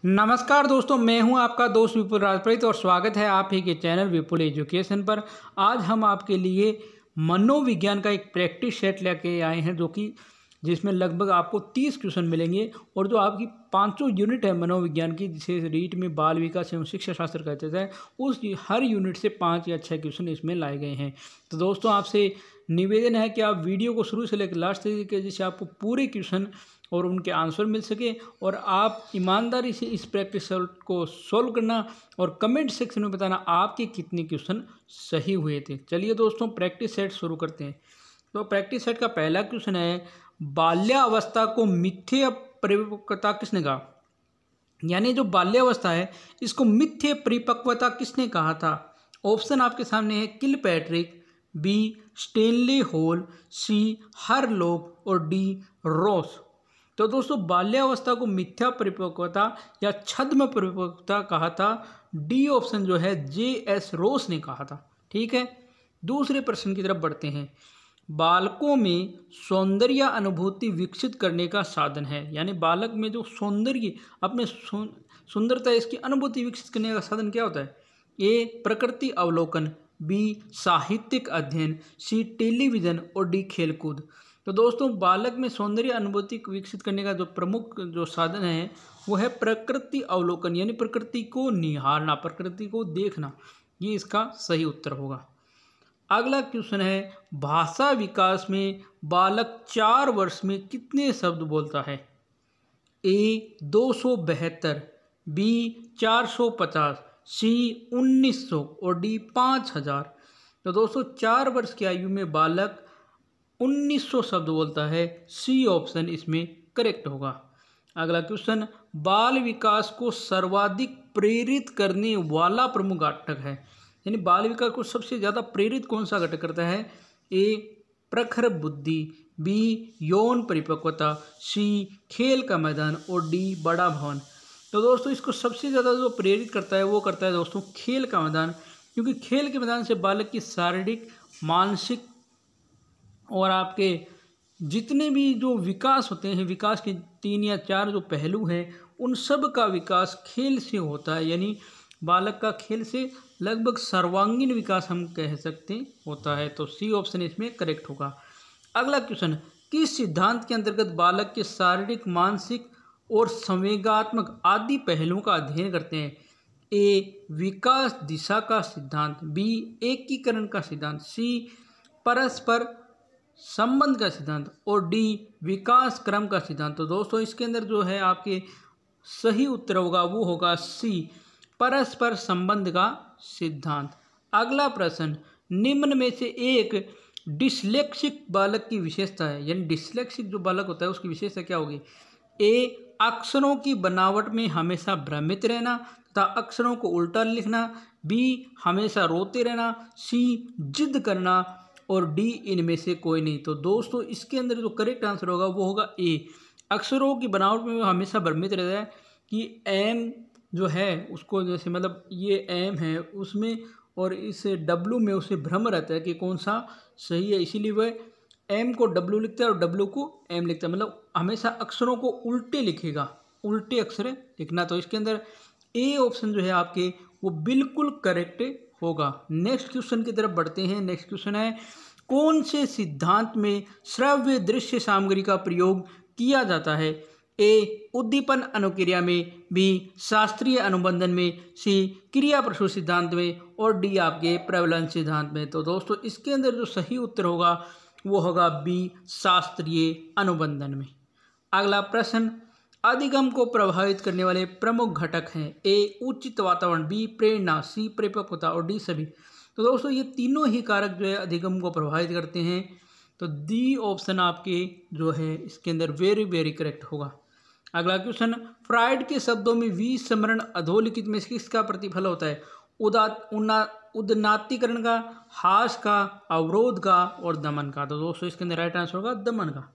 नमस्कार दोस्तों, मैं हूं आपका दोस्त विपुल राजप्रीत और स्वागत है आप ही के चैनल विपुल एजुकेशन पर। आज हम आपके लिए मनोविज्ञान का एक प्रैक्टिस सेट लेके आए हैं जिसमें लगभग आपको 30 क्वेश्चन मिलेंगे और जो आपकी 500 यूनिट है मनोविज्ञान की, जिसे रीट में बाल विकास एवं शिक्षा शास्त्र कहते थे, उस हर यूनिट से 5 या 6 क्वेश्चन इसमें लाए गए हैं। तो दोस्तों, आपसे निवेदन है कि आप वीडियो को शुरू से लेकर लास्ट तक, जिससे आपको पूरे क्वेश्चन और उनके आंसर मिल सके और आप ईमानदारी से इस प्रैक्टिस सेट को सॉल्व करना और कमेंट सेक्शन में बताना आपके कितने क्वेश्चन सही हुए थे। चलिए दोस्तों, प्रैक्टिस सेट शुरू करते हैं। तो प्रैक्टिस सेट का पहला क्वेश्चन है, बाल्यावस्था को मिथ्या परिपक्वता किसने कहा? यानी जो बाल्यावस्था है इसको मिथ्या परिपक्वता किसने कहा था? ऑप्शन आपके सामने है, किलपैट्रिक, बी स्टेनली हॉल, सी हरलॉक और डी रॉस। तो दोस्तों, बाल्यावस्था को मिथ्या परिपक्वता या छद्म परिपक्वता कहा था, डी ऑप्शन जो है जे.एस. रॉस ने कहा था। ठीक है, दूसरे प्रश्न की तरफ बढ़ते हैं। बालकों में सौंदर्य अनुभूति विकसित करने का साधन है, यानी बालक में जो सौंदर्य, अपने सुंदरता, इसकी अनुभूति विकसित करने का साधन क्या होता है? ए प्रकृति अवलोकन, बी साहित्यिक अध्ययन, सी टेलीविजन और डी खेलकूद। तो दोस्तों, बालक में सौंदर्य अनुभूति विकसित करने का जो प्रमुख जो साधन है वो है प्रकृति अवलोकन, यानी प्रकृति को निहारना, प्रकृति को देखना। ये इसका सही उत्तर होगा। अगला क्वेश्चन है, भाषा विकास में बालक 4 वर्ष में कितने शब्द बोलता है? ए 272, बी 450, सी 1900 और डी 5000। तो दोस्तों, 4 वर्ष की आयु में बालक 1900 शब्द बोलता है। सी ऑप्शन इसमें करेक्ट होगा। अगला क्वेश्चन, बाल विकास को सर्वाधिक प्रेरित करने वाला प्रमुख घटक है, यानी बाल विकास को सबसे ज़्यादा प्रेरित कौन सा घटक करता है? ए प्रखर बुद्धि, बी यौन परिपक्वता, सी खेल का मैदान और डी बड़ा भवन। तो दोस्तों, इसको सबसे ज़्यादा जो प्रेरित करता है वो करता है दोस्तों खेल का मैदान, क्योंकि खेल के मैदान से बालक की शारीरिक, मानसिक और आपके जितने भी जो विकास होते हैं, विकास के 3 या 4 जो पहलू हैं, उन सब का विकास खेल से होता है। यानी बालक का खेल से लगभग सर्वांगीण विकास हम कह सकते होता है। तो सी ऑप्शन इसमें करेक्ट होगा। अगला क्वेश्चन, किस सिद्धांत के अंतर्गत बालक के शारीरिक, मानसिक और संवेगात्मक आदि पहलुओं का अध्ययन करते हैं? ए विकास दिशा का सिद्धांत, बी एकीकरण का सिद्धांत, सी परस्पर संबंध का सिद्धांत और डी विकास क्रम का सिद्धांत। तो दोस्तों, इसके अंदर जो है आपके सही उत्तर होगा वो होगा सी परस्पर संबंध का सिद्धांत। अगला प्रश्न, निम्न में से एक डिस्लेक्सिक बालक की विशेषता है, यानी डिस्लेक्सिक जो बालक होता है उसकी विशेषता क्या होगी? ए अक्षरों की बनावट में हमेशा भ्रमित रहना तथा अक्षरों को उल्टा लिखना, बी हमेशा रोते रहना, सी जिद करना और डी इनमें से कोई नहीं। तो दोस्तों, इसके अंदर जो करेक्ट आंसर होगा वो होगा ए अक्षरों की बनावट में हमेशा भ्रमित रहता है कि एम जो है उसको, जैसे मतलब ये एम है उसमें और इस डब्लू में उसे भ्रम रहता है कि कौन सा सही है, इसीलिए वह एम को डब्लू लिखता है और डब्लू को एम लिखता है, मतलब हमेशा अक्षरों को उल्टे लिखेगा, उल्टे अक्षर लिखना। तो इसके अंदर ए ऑप्शन जो है आपके वो बिल्कुल करेक्ट होगा। नेक्स्ट क्वेश्चन की तरफ बढ़ते हैं। नेक्स्ट क्वेश्चन है, कौन से सिद्धांत में श्रव्य दृश्य सामग्री का प्रयोग किया जाता है? ए उद्दीपन अनुक्रिया में, बी शास्त्रीय अनुबंधन में, सी क्रिया प्रसूत सिद्धांत में और डी आपके प्रबलन सिद्धांत में। तो दोस्तों, इसके अंदर जो सही उत्तर होगा वो होगा बी शास्त्रीय अनुबंधन में। अगला प्रश्न, अधिगम को प्रभावित करने वाले प्रमुख घटक हैं? ए उचित वातावरण, बी प्रेरणा, सी परिपक्वता और डी सभी। तो दोस्तों, ये तीनों ही कारक जो है अधिगम को प्रभावित करते हैं। तो डी ऑप्शन आपके जो है इसके अंदर वेरी वेरी करेक्ट होगा। अगला क्वेश्चन, फ्राइड के शब्दों में विस्मरण अधोलिखित में किसका प्रतिफल होता है? उदात्तीकरण का, हास का, अवरोध का और दमन का। तो दोस्तों, इसके अंदर राइट आंसर होगा दमन का।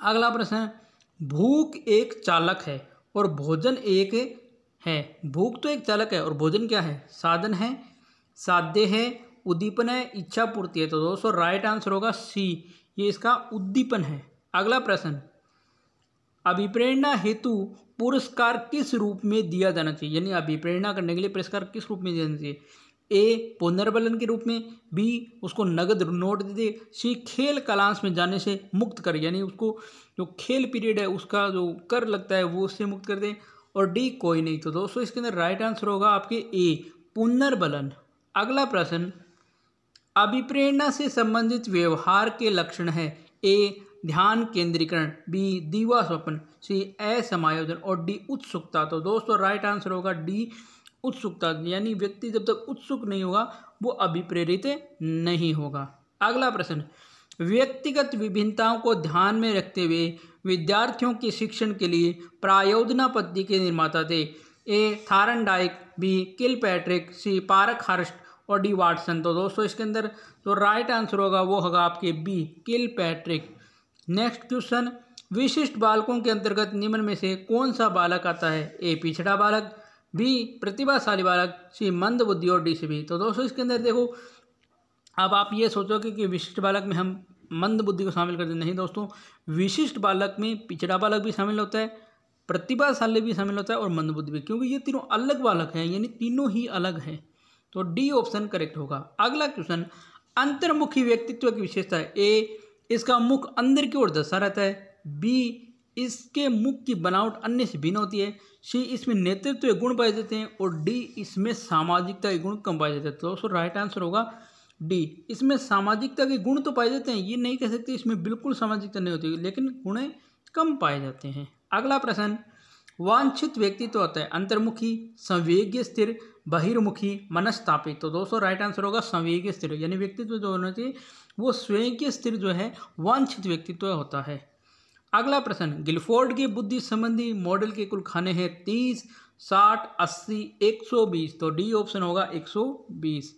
अगला प्रश्न, भूख एक चालक है और भोजन एक है। भूख तो एक चालक है और भोजन क्या है? साधन है, साध्य है, उद्दीपन है, इच्छा पूर्ति है। तो दोस्तों, राइट आंसर होगा सी, ये इसका उद्दीपन है। अगला प्रश्न, अभिप्रेरणा हेतु पुरस्कार किस रूप में दिया जाना चाहिए, यानी अभिप्रेरणा करने के लिए पुरस्कार किस रूप में दिया जाना चाहिए। ए पुनर्बलन के रूप में, बी उसको नगद नोट दे दे, सी खेल क्लास में जाने से मुक्त कर, यानी उसको जो खेल पीरियड है उसका जो कर लगता है वो उससे मुक्त कर दे, और डी कोई नहीं। तो दोस्तों इसके अंदर राइट आंसर होगा आपके ए पुनर्बलन। अगला प्रश्न, अभिप्रेरणा से संबंधित व्यवहार के लक्षण है। ए ध्यान केंद्रीकरण, बी दीवा स्वप्न, सी असमायोजन और डी उत्सुकता। तो दोस्तों राइट आंसर होगा डी उत्सुकता, यानी व्यक्ति जब तक उत्सुक नहीं होगा वो अभिप्रेरित नहीं होगा। अगला प्रश्न, व्यक्तिगत विभिन्नताओं को ध्यान में रखते हुए विद्यार्थियों के शिक्षण के लिए प्रायोजना पद्धति के निर्माता थे। ए थारनडाइक, बी किलपैट्रिक, सी पारकहर्स्ट और डी वाटसन। तो दोस्तों इसके अंदर जो राइट आंसर होगा वो होगा आपके बी किलपैट्रिक। नेक्स्ट क्वेश्चन, विशिष्ट बालकों के अंतर्गत निम्न में से कौन सा बालक आता है। ए पिछड़ा बालक, बी प्रतिभाशाली बालक, सी मंद बुद्धि और डी से बी। तो दोस्तों इसके अंदर देखो, अब आप ये सोचोगे कि विशिष्ट बालक में हम मंद बुद्धि को शामिल कर दें, नहीं दोस्तों, विशिष्ट बालक में पिछड़ा बालक भी शामिल होता है, प्रतिभाशाली भी शामिल होता है और मंद बुद्धि भी, क्योंकि ये तीनों अलग बालक हैं, यानी तीनों ही अलग हैं। तो डी ऑप्शन करेक्ट होगा। अगला क्वेश्चन, अंतर्मुखी व्यक्तित्व की विशेषता है। ए इसका मुख अंदर की ओर धंसा रहता है, बी इसके मुख की बनावट अन्य से भिन्न होती है, सी इसमें नेतृत्व के गुण पाए जाते हैं और डी इसमें सामाजिकता के गुण कम पाए जाते हैं। तो दोस्तों राइट आंसर होगा डी, इसमें सामाजिकता के गुण तो पाए जाते हैं, ये नहीं कह सकते इसमें बिल्कुल सामाजिकता नहीं होती, लेकिन गुण कम पाए जाते हैं। अगला प्रश्न, वांछित व्यक्तित्व होता है अंतर्मुखी, संवेग्य स्थिर, बहिर्मुखी, मनस्तापित। तो दोस्तों राइट आंसर होगा संवेग्य स्थिर, यानी व्यक्तित्व जो होना चाहिए वो संवेग्य स्थिर जो है वांछित व्यक्तित्व होता है। अगला प्रश्न, गिलफोर्ड के बुद्धि संबंधी मॉडल के कुल खाने हैं 30, 60, 80, 120। तो डी ऑप्शन होगा 120।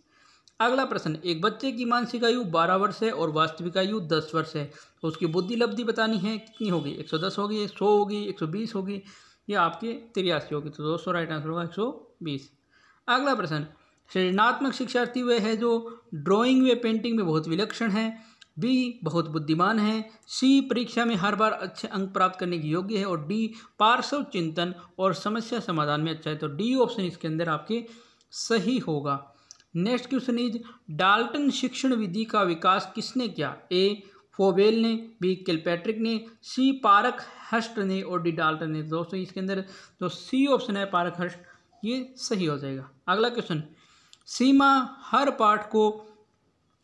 अगला प्रश्न, एक बच्चे की मानसिक आयु 12 वर्ष है और वास्तविक आयु 10 वर्ष है, तो उसकी बुद्धि लब्धि बतानी है, कितनी होगी। 110 होगी, 100 होगी, 120 होगी, या आपके 83 होगी। तो दोस्तों राइट आंसर होगा 120। अगला प्रश्न, सृजनात्मक शिक्षार्थी वह है जो ड्राइंग व पेंटिंग में बहुत विलक्षण है, बी बहुत बुद्धिमान है, सी परीक्षा में हर बार अच्छे अंक प्राप्त करने के योग्य है और डी पार्श्व चिंतन और समस्या समाधान में अच्छा है। तो डी ऑप्शन इसके अंदर आपके सही होगा। नेक्स्ट क्वेश्चन इज, डाल्टन शिक्षण विधि का विकास किसने किया। ए फोबेल ने, बी किलपैट्रिक ने, सी पारकहर्स्ट ने और डी डाल्टन ने। दोस्तों इसके अंदर जो सी ऑप्शन है पारकहर्स्ट, ये सही हो जाएगा। अगला क्वेश्चन, सीमा हर पाठ को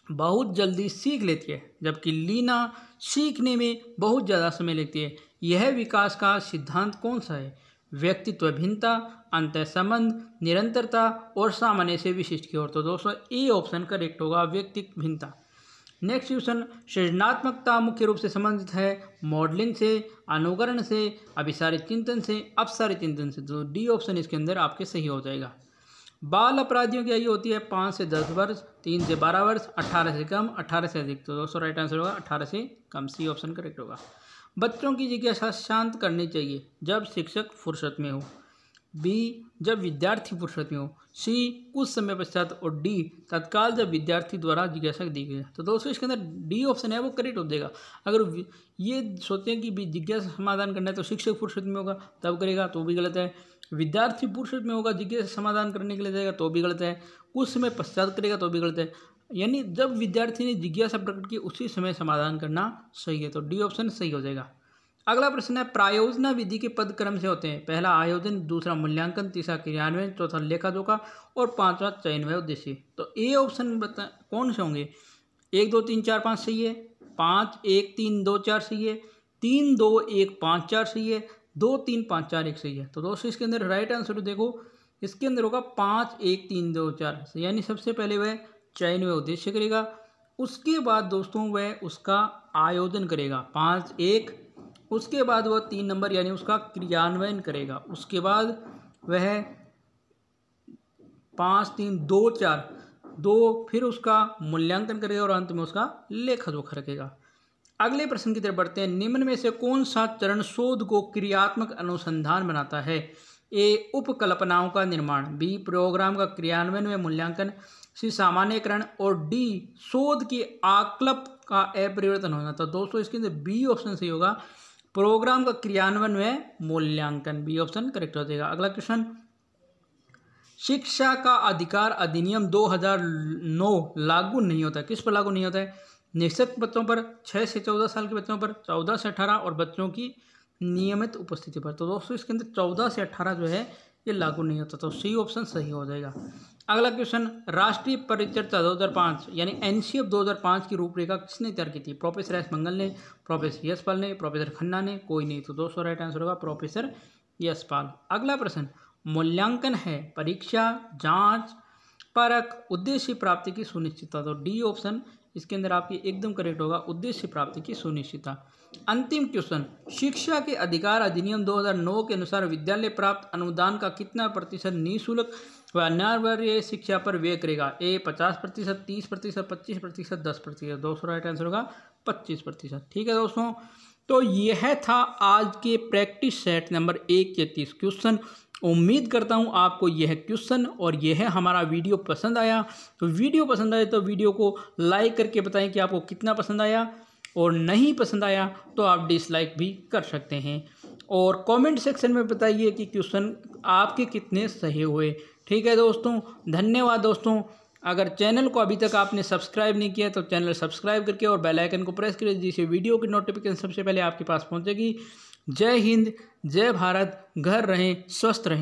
बहुत जल्दी सीख लेती है जबकि लीना सीखने में बहुत ज़्यादा समय लेती है, यह विकास का सिद्धांत कौन सा है। व्यक्तित्व भिन्नता, अंतः संबंध, निरंतरता और सामान्य से विशिष्ट की ओर। तो दोस्तों ए ऑप्शन करेक्ट होगा, व्यक्तित्व भिन्नता। नेक्स्ट क्वेश्चन, सृजनात्मकता मुख्य रूप से संबंधित है मॉडलिंग से, अनुकरण से, अभिसारित चिंतन से, अपसारित चिंतन से। तो डी ऑप्शन इसके अंदर आपके सही हो जाएगा। बाल अपराधियों की आयु होती है 5 से 10 वर्ष, 3 से 12 वर्ष, 18 से कम, 18 से अधिक। तो दोस्तों राइट आंसर होगा 18 से कम, सी ऑप्शन करेक्ट होगा। बच्चों की जिज्ञासा शांत करनी चाहिए जब शिक्षक फुर्सत में हो, बी जब विद्यार्थी फुर्सत में हो, सी कुछ समय पश्चात और डी तत्काल जब विद्यार्थी द्वारा जिज्ञासा दी गई है। तो दोस्तों इसके अंदर डी ऑप्शन है वो करेक्ट हो जाएगा। अगर ये सोचें कि जिज्ञासा समाधान करना है तो शिक्षक फुर्सत में होगा तब करेगा, तो भी गलत है। विद्यार्थी फुर्सत में होगा जिज्ञासा समाधान करने के लिए जाएगा तो भी गलत है। कुछ समय पश्चात करेगा तो भी गलत है, यानी जब विद्यार्थी ने जिज्ञासा प्रकट की उसी समय समाधान करना सही है। तो डी ऑप्शन सही हो जाएगा। अगला प्रश्न है, प्रायोजना विधि के पद क्रम से होते हैं। पहला आयोजन, दूसरा मूल्यांकन, तीसरा क्रियान्वयन, चौथा लेखा जोखा और पांचवा चयन व उद्देश्य। तो ए ऑप्शन कौन से होंगे। 1 2 3 4 5 सही है, 5 1 3 2 4 सही है, 3 2 1 5 4 सही है, 2 3 5 4 1 सही है। तो दोस्तों इसके अंदर राइट आंसर देखो, इसके अंदर होगा 5 1 3 2 4, यानी सबसे पहले वह चयन व उद्देश्य करेगा, उसके बाद दोस्तों वह उसका आयोजन करेगा 5 1, उसके बाद वह 3 नंबर यानी उसका क्रियान्वयन करेगा, उसके बाद वह 5 3 2 4 2 फिर उसका मूल्यांकन करेगा और अंत में उसका लेखा जोखा रखेगा। अगले प्रश्न की तरफ बढ़ते हैं। निम्न में से कौन सा चरण शोध को क्रियात्मक अनुसंधान बनाता है। ए उपकल्पनाओं का निर्माण, बी प्रोग्राम का क्रियान्वयन व मूल्यांकन, सी सामान्यकरण और डी शोध के आकल्प का अपरिवर्तन होना। तो दोस्तों इसके अंदर बी ऑप्शन सही होगा, प्रोग्राम का क्रियान्वयन व मूल्यांकन, बी ऑप्शन करेक्ट हो जाएगा। अगला क्वेश्चन, शिक्षा का अधिकार अधिनियम 2009 लागू नहीं होता है, किस पर लागू नहीं होता है? निश्चित बच्चों पर, 6 से 14 साल के बच्चों पर, 14 से 18 और बच्चों की नियमित उपस्थिति पर। तो दोस्तों इसके अंदर 14 से 18 जो है ये लागू नहीं होता, तो सी ऑप्शन सही हो जाएगा। अगला क्वेश्चन, राष्ट्रीय परिचर्चा 2005 यानी एनसीएफ 2005 की रूपरेखा किसने तैयार की थी? प्रोफेसर एस मंगल ने, प्रोफेसर यशपाल ने, प्रोफेसर खन्ना ने, कोई नहीं। तो दोस्तों राइट आंसर होगा प्रोफेसर यशपाल। अगला प्रश्न, मूल्यांकन है परीक्षा, जांच, परख, उद्देश्य प्राप्ति की सुनिश्चितता। तो डी ऑप्शन इसके अंदर आपकी एकदम करेक्ट होगा, उद्देश्य प्राप्ति की सुनिश्चितता। अंतिम क्वेश्चन, शिक्षा के अधिकार अधिनियम 2009 के अनुसार विद्यालय प्राप्त अनुदान का कितना प्रतिशत निःशुल्क व अनिवार्य शिक्षा पर व्यय करेगा? ए 50%, 30%, 25%, 10%। दोस्तों राइट आंसर होगा 25%। ठीक है दोस्तों, तो यह था आज के प्रैक्टिस सेट नंबर 1 के 30 क्वेश्चन। उम्मीद करता हूँ आपको यह क्वेश्चन और यह हमारा वीडियो पसंद आया। तो वीडियो पसंद आए तो वीडियो को लाइक करके बताएं कि आपको कितना पसंद आया, और नहीं पसंद आया तो आप डिसलाइक भी कर सकते हैं। और कमेंट सेक्शन में बताइए कि क्वेश्चन आपके कितने सही हुए। ठीक है दोस्तों, धन्यवाद दोस्तों। अगर चैनल को अभी तक आपने सब्सक्राइब नहीं किया तो चैनल सब्सक्राइब करके और बेल आइकन को प्रेस करें, जिससे वीडियो की नोटिफिकेशन सबसे पहले आपके पास पहुंचेगी। जय हिंद, जय भारत, घर रहें, स्वस्थ रहें।